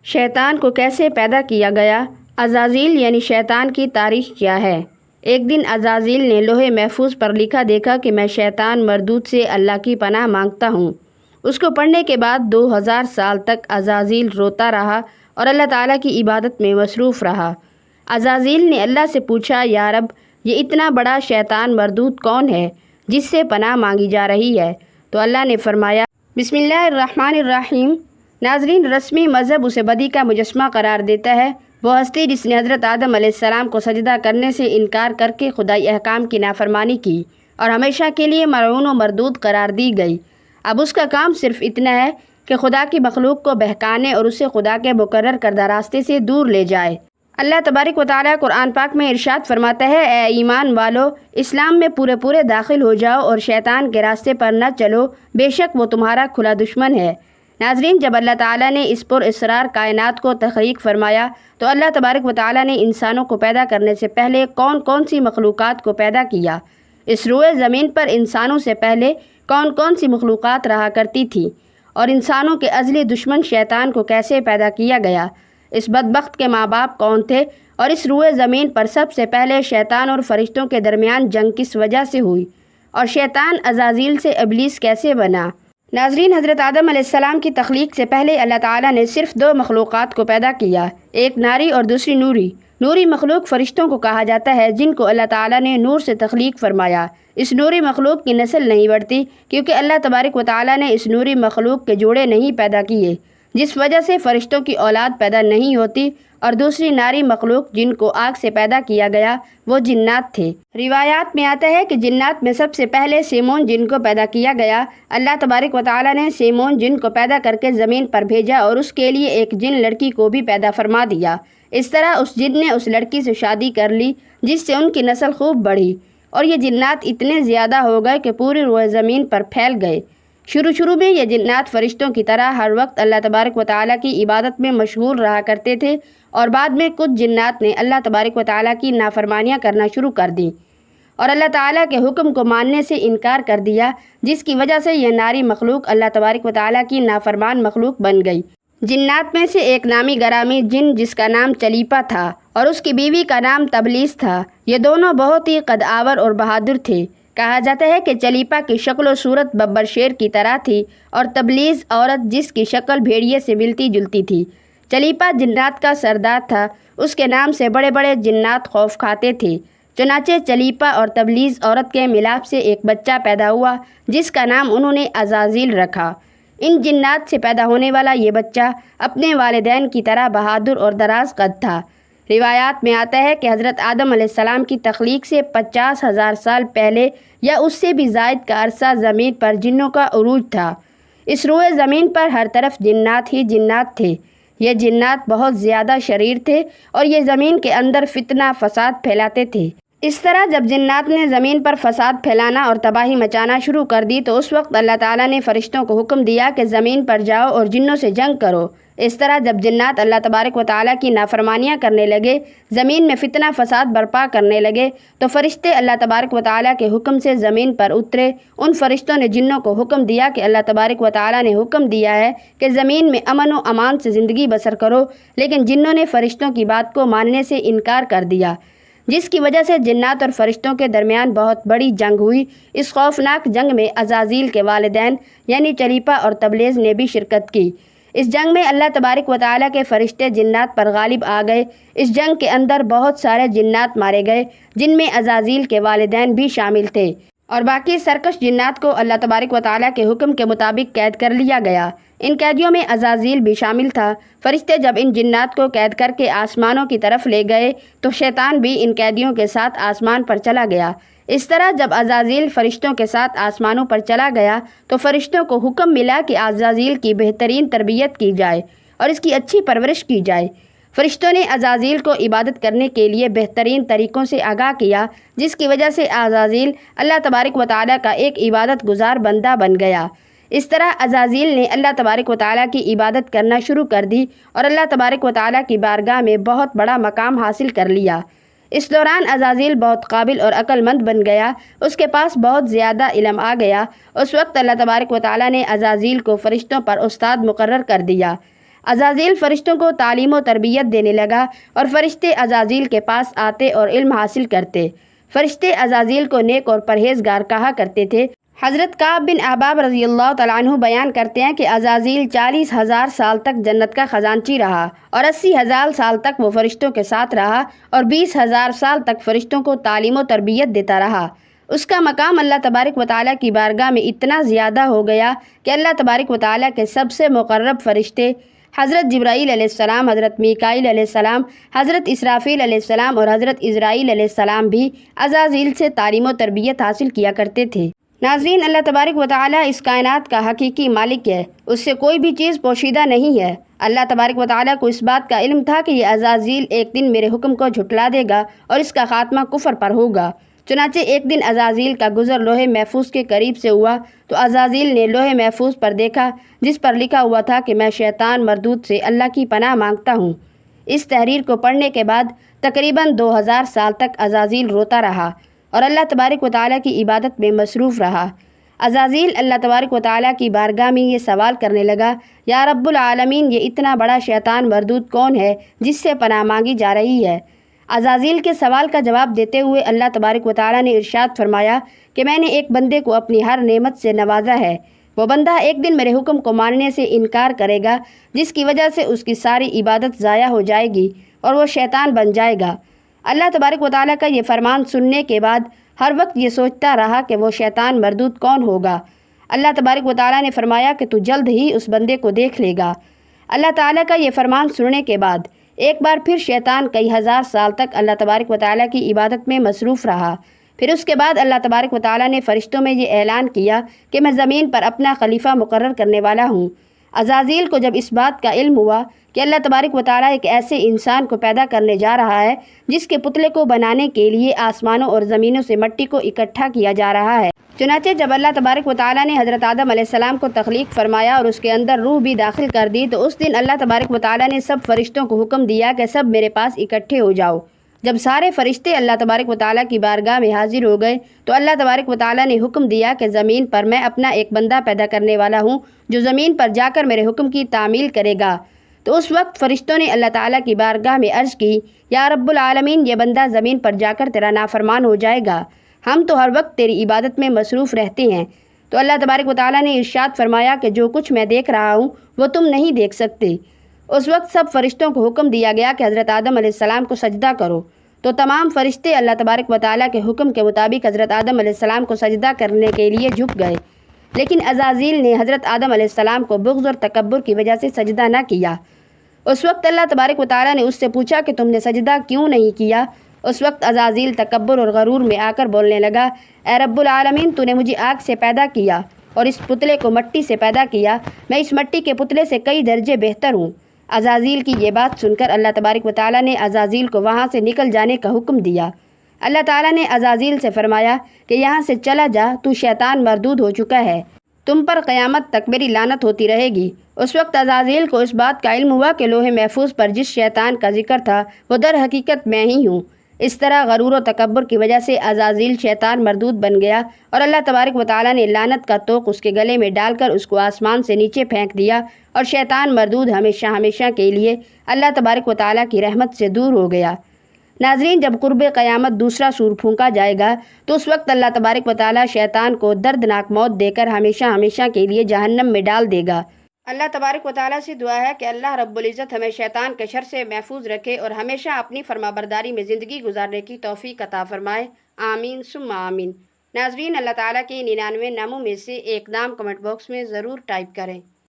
شیطان کو کیسے پیدا کیا گیا؟ عزازیل یعنی شیطان کی تاریخ کیا ہے؟ ایک دن عزازیل نے لوح محفوظ پر لکھا دیکھا کہ میں شیطان مردود سے اللہ کی پناہ مانگتا ہوں۔ اس کو پڑھنے کے بعد 2000 سال تک عزازیل روتا رہا اور اللہ تعالیٰ کی عبادت میں مصروف رہا۔ عزازیل نے اللہ سے پوچھا، یا رب، یہ اتنا بڑا شیطان مردود کون ہے جس سے پناہ مانگی جا رہی ہے؟ تو اللہ نے فرمایا، بسم اللہ الرحمن الرحیم۔ ناظرین، رسمی مذہب اسے بدی کا مجسمہ قرار دیتا ہے، وہ ہستی جس نے حضرت آدم علیہ السلام کو سجدہ کرنے سے انکار کر کے خدائی احکام کی نافرمانی کی اور ہمیشہ کے لیے ملعون و مردود قرار دی گئی۔ اب اس کا کام صرف اتنا ہے کہ خدا کی مخلوق کو بہکانے اور اسے خدا کے مقرر کردہ راستے سے دور لے جائے۔ اللہ تبارک و تعالیٰ قرآن پاک میں ارشاد فرماتا ہے، اے ایمان والو، اسلام میں پورے داخل ہو جاؤ اور شیطان کے راستے پر نہ چلو، بے شک وہ تمہارا کھلا دشمن ہے۔ ناظرین، جب اللہ تعالیٰ نے اس پر اسرار کائنات کو تخلیق فرمایا تو اللہ تبارک و تعالیٰ نے انسانوں کو پیدا کرنے سے پہلے کون سی مخلوقات کو پیدا کیا؟ اس روئے زمین پر انسانوں سے پہلے کون سی مخلوقات رہا کرتی تھی؟ اور انسانوں کے ازلی دشمن شیطان کو کیسے پیدا کیا گیا؟ اس بدبخت کے ماں باپ کون تھے؟ اور اس روئے زمین پر سب سے پہلے شیطان اور فرشتوں کے درمیان جنگ کس وجہ سے ہوئی؟ اور شیطان عزازیل سے ابلیس کیسے بنا؟ ناظرین، حضرت آدم علیہ السلام کی تخلیق سے پہلے اللہ تعالیٰ نے صرف 2 مخلوقات کو پیدا کیا، ایک ناری اور دوسری نوری۔ نوری مخلوق فرشتوں کو کہا جاتا ہے جن کو اللہ تعالیٰ نے نور سے تخلیق فرمایا۔ اس نوری مخلوق کی نسل نہیں بڑھتی کیونکہ اللہ تبارک و تعالیٰ نے اس نوری مخلوق کے جوڑے نہیں پیدا کیے، جس وجہ سے فرشتوں کی اولاد پیدا نہیں ہوتی۔ اور دوسری ناری مخلوق جن کو آگ سے پیدا کیا گیا وہ جنات تھے۔ روایات میں آتا ہے کہ جنات میں سب سے پہلے سیمون جن کو پیدا کیا گیا۔ اللہ تبارک و تعالیٰ نے سیمون جن کو پیدا کر کے زمین پر بھیجا اور اس کے لیے ایک جن لڑکی کو بھی پیدا فرما دیا۔ اس طرح اس جن نے اس لڑکی سے شادی کر لی جس سے ان کی نسل خوب بڑھی، اور یہ جنات اتنے زیادہ ہو گئے کہ پوری روئے زمین پر پھیل گئے۔ شروع میں یہ جنات فرشتوں کی طرح ہر وقت اللہ تبارک و تعالیٰ کی عبادت میں مشغول رہا کرتے تھے، اور بعد میں کچھ جنات نے اللہ تبارک و تعالیٰ کی نافرمانیاں کرنا شروع کر دیں اور اللہ تعالیٰ کے حکم کو ماننے سے انکار کر دیا، جس کی وجہ سے یہ ناری مخلوق اللہ تبارک و تعالیٰ کی نافرمان مخلوق بن گئی۔ جنات میں سے ایک نامی گرامی جن جس کا نام چلیپا تھا اور اس کی بیوی کا نام تبلیس تھا، یہ دونوں بہت ہی قد آور اور بہادر تھے۔ کہا جاتا ہے کہ چلیپا کی شکل و صورت ببر شیر کی طرح تھی اور تبلیس عورت جس کی شکل بھیڑیے سے ملتی جلتی تھی۔ چلیپا جنات کا سردار تھا، اس کے نام سے بڑے جنات خوف کھاتے تھے۔ چنانچہ چلیپا اور تبلیس عورت کے ملاپ سے ایک بچہ پیدا ہوا جس کا نام انہوں نے عزازیل رکھا۔ ان جنات سے پیدا ہونے والا یہ بچہ اپنے والدین کی طرح بہادر اور دراز قد تھا۔ روایات میں آتا ہے کہ حضرت آدم علیہ السلام کی تخلیق سے 50,000 سال پہلے یا اس سے بھی زائد کا عرصہ زمین پر جنوں کا عروج تھا۔ اس روئے زمین پر ہر طرف جنات ہی جنات تھے۔ یہ جنات بہت زیادہ شریر تھے اور یہ زمین کے اندر فتنہ فساد پھیلاتے تھے۔ اس طرح جب جنات نے زمین پر فساد پھیلانا اور تباہی مچانا شروع کر دی تو اس وقت اللہ تعالیٰ نے فرشتوں کو حکم دیا کہ زمین پر جاؤ اور جنوں سے جنگ کرو۔ اس طرح جب جنات اللہ تبارک و تعالیٰ کی نافرمانیاں کرنے لگے، زمین میں فتنہ فساد برپا کرنے لگے، تو فرشتے اللہ تبارک و تعالیٰ کے حکم سے زمین پر اترے۔ ان فرشتوں نے جنوں کو حکم دیا کہ اللہ تبارک و تعالیٰ نے حکم دیا ہے کہ زمین میں امن و امان سے زندگی بسر کرو، لیکن جنوں نے فرشتوں کی بات کو ماننے سے انکار کر دیا، جس کی وجہ سے جنات اور فرشتوں کے درمیان بہت بڑی جنگ ہوئی۔ اس خوفناک جنگ میں عزازیل کے والدین یعنی چلیپا اور تبلیس نے بھی شرکت کی۔ اس جنگ میں اللہ تبارک و تعالیٰ کے فرشتے جنات پر غالب آ گئے۔ اس جنگ کے اندر بہت سارے جنات مارے گئے جن میں عزازیل کے والدین بھی شامل تھے، اور باقی سرکش جنات کو اللہ تبارک و تعالیٰ کے حکم کے مطابق قید کر لیا گیا۔ ان قیدیوں میں عزازیل بھی شامل تھا۔ فرشتے جب ان جنات کو قید کر کے آسمانوں کی طرف لے گئے تو شیطان بھی ان قیدیوں کے ساتھ آسمان پر چلا گیا۔ اس طرح جب عزازیل فرشتوں کے ساتھ آسمانوں پر چلا گیا تو فرشتوں کو حکم ملا کہ عزازیل کی بہترین تربیت کی جائے اور اس کی اچھی پرورش کی جائے۔ فرشتوں نے عزازیل کو عبادت کرنے کے لیے بہترین طریقوں سے آگاہ کیا، جس کی وجہ سے عزازیل اللہ تبارک و تعالیٰ کا ایک عبادت گزار بندہ بن گیا۔ اس طرح عزازیل نے اللہ تبارک و تعالیٰ کی عبادت کرنا شروع کر دی اور اللہ تبارک و تعالیٰ کی بارگاہ میں بہت بڑا مقام حاصل کر لیا۔ اس دوران عزازیل بہت قابل اور عقل مند بن گیا، اس کے پاس بہت زیادہ علم آ گیا۔ اس وقت اللہ تبارک و تعالیٰ نے عزازیل کو فرشتوں پر استاد مقرر کر دیا۔ عزازیل فرشتوں کو تعلیم و تربیت دینے لگا اور فرشتے عزازیل کے پاس آتے اور علم حاصل کرتے۔ فرشتے عزازیل کو نیک اور پرہیزگار کہا کرتے تھے۔ حضرت کعب بن احباب رضی اللہ تعالیٰ عنہ بیان کرتے ہیں کہ عزازیل 40,000 سال تک جنت کا خزانچی رہا اور 80,000 سال تک وہ فرشتوں کے ساتھ رہا اور 20,000 سال تک فرشتوں کو تعلیم و تربیت دیتا رہا۔ اس کا مقام اللہ تبارک و تعالیٰ کی بارگاہ میں اتنا زیادہ ہو گیا کہ اللہ تبارک و تعالیٰ کے سب سے مقرب فرشتے حضرت جبرائیل علیہ السلام، حضرت میکائیل علیہ السلام، حضرت اسرافیل علیہ السلام اور حضرت اسرائیل علیہ السلام بھی عزازیل سے تعلیم و تربیت حاصل کیا کرتے تھے۔ ناظرین، اللہ تبارک و تعالیٰ اس کائنات کا حقیقی مالک ہے، اس سے کوئی بھی چیز پوشیدہ نہیں ہے۔ اللہ تبارک و تعالیٰ کو اس بات کا علم تھا کہ یہ عزازیل ایک دن میرے حکم کو جھٹلا دے گا اور اس کا خاتمہ کفر پر ہوگا۔ چنانچہ ایک دن عزازیل کا گزر لوح محفوظ کے قریب سے ہوا تو عزازیل نے لوح محفوظ پر دیکھا جس پر لکھا ہوا تھا کہ میں شیطان مردود سے اللہ کی پناہ مانگتا ہوں۔ اس تحریر کو پڑھنے کے بعد تقریباً 2000 سال تک عزازیل روتا رہا اور اللہ تبارک و تعالیٰ کی عبادت میں مصروف رہا۔ عزازیل اللہ تبارک و تعالیٰ کی بارگاہ میں یہ سوال کرنے لگا، یا رب العالمین، یہ اتنا بڑا شیطان مردود کون ہے جس سے پناہ مانگی جا رہی ہے؟ عزازیل کے سوال کا جواب دیتے ہوئے اللہ تبارک و تعالیٰ نے ارشاد فرمایا کہ میں نے ایک بندے کو اپنی ہر نعمت سے نوازا ہے۔ وہ بندہ ایک دن میرے حکم کو ماننے سے انکار کرے گا جس کی وجہ سے اس کی ساری عبادت ضائع ہو جائے گی اور وہ شیطان بن جائے گا۔ اللہ تبارک و تعالیٰ کا یہ فرمان سننے کے بعد ہر وقت یہ سوچتا رہا کہ وہ شیطان مردود کون ہوگا۔ اللہ تبارک و تعالیٰ نے فرمایا کہ تو جلد ہی اس بندے کو دیکھ لے گا۔ اللہ تعالیٰ کا یہ فرمان سننے کے بعد ایک بار پھر شیطان کئی ہزار سال تک اللہ تبارک و تعالیٰ کی عبادت میں مصروف رہا۔ پھر اس کے بعد اللہ تبارک و تعالیٰ نے فرشتوں میں یہ اعلان کیا کہ میں زمین پر اپنا خلیفہ مقرر کرنے والا ہوں۔ عزازیل کو جب اس بات کا علم ہوا کہ اللہ تبارک و تعالیٰ ایک ایسے انسان کو پیدا کرنے جا رہا ہے جس کے پتلے کو بنانے کے لیے آسمانوں اور زمینوں سے مٹی کو اکٹھا کیا جا رہا ہے، چنانچہ جب اللہ تبارک و تعالیٰ نے حضرت آدم علیہ السلام کو تخلیق فرمایا اور اس کے اندر روح بھی داخل کر دی تو اس دن اللہ تبارک و تعالیٰ نے سب فرشتوں کو حکم دیا کہ سب میرے پاس اکٹھے ہو جاؤ۔ جب سارے فرشتے اللہ تبارک و تعالیٰ کی بارگاہ میں حاضر ہو گئے تو اللہ تبارک و تعالیٰ نے حکم دیا کہ زمین پر میں اپنا ایک بندہ پیدا کرنے والا ہوں جو زمین پر جا کر میرے حکم کی تعمیل کرے گا۔ تو اس وقت فرشتوں نے اللہ تعالیٰ کی بارگاہ میں عرض کی، یا رب العالمین، یہ بندہ زمین پر جا کر تیرا نافرمان ہو جائے گا، ہم تو ہر وقت تیری عبادت میں مصروف رہتے ہیں۔ تو اللہ تبارک و تعالیٰ نے ارشاد فرمایا کہ جو کچھ میں دیکھ رہا ہوں وہ تم نہیں دیکھ سکتے۔ اس وقت سب فرشتوں کو حکم دیا گیا کہ حضرت آدم علیہ السلام کو سجدہ کرو، تو تمام فرشتے اللہ تبارک و تعالیٰ کے حکم کے مطابق حضرت آدم علیہ السلام کو سجدہ کرنے کے لیے جھک گئے، لیکن عزازیل نے حضرت آدم علیہ السلام کو بغض اور تکبر کی وجہ سے سجدہ نہ کیا۔ اس وقت اللہ تبارک و تعالیٰ نے اس سے پوچھا کہ تم نے سجدہ کیوں نہیں کیا؟ اس وقت عزازیل تکبر اور غرور میں آ کر بولنے لگا، اے رب العالمین، تو نے مجھے آگ سے پیدا کیا اور اس پتلے کو مٹی سے پیدا کیا، میں اس مٹی کے پتلے سے کئی درجے بہتر ہوں۔ عزازیل کی یہ بات سن کر اللہ تبارک و تعالیٰ نے عزازیل کو وہاں سے نکل جانے کا حکم دیا۔ اللہ تعالیٰ نے عزازیل سے فرمایا کہ یہاں سے چلا جا، تو شیطان مردود ہو چکا ہے، تم پر قیامت تک میری لعنت ہوتی رہے گی۔ اس وقت عزازیل کو اس بات کا علم ہوا کہ لوح محفوظ پر جس شیطان کا ذکر تھا وہ در حقیقت میں ہی ہوں۔ اس طرح غرور و تکبر کی وجہ سے عزازیل شیطان مردود بن گیا اور اللہ تبارک و تعالیٰ نے لعنت کا توق اس کے گلے میں ڈال کر اس کو آسمان سے نیچے پھینک دیا اور شیطان مردود ہمیشہ ہمیشہ کے لیے اللہ تبارک و تعالیٰ کی رحمت سے دور ہو گیا۔ ناظرین، جب قرب قیامت دوسرا سور پھونکا جائے گا تو اس وقت اللہ تبارک و تعالیٰ شیطان کو دردناک موت دے کر ہمیشہ ہمیشہ کے لیے جہنم میں ڈال دے گا۔ اللہ تبارک و تعالیٰ سے دعا ہے کہ اللہ رب العزت ہمیں شیطان کے شر سے محفوظ رکھے اور ہمیشہ اپنی فرمانبرداری میں زندگی گزارنے کی توفیق عطا فرمائے، آمین ثم آمین۔ ناظرین، اللہ تعالیٰ کے 99 ناموں میں سے ایک نام کمنٹ باکس میں ضرور ٹائپ کریں۔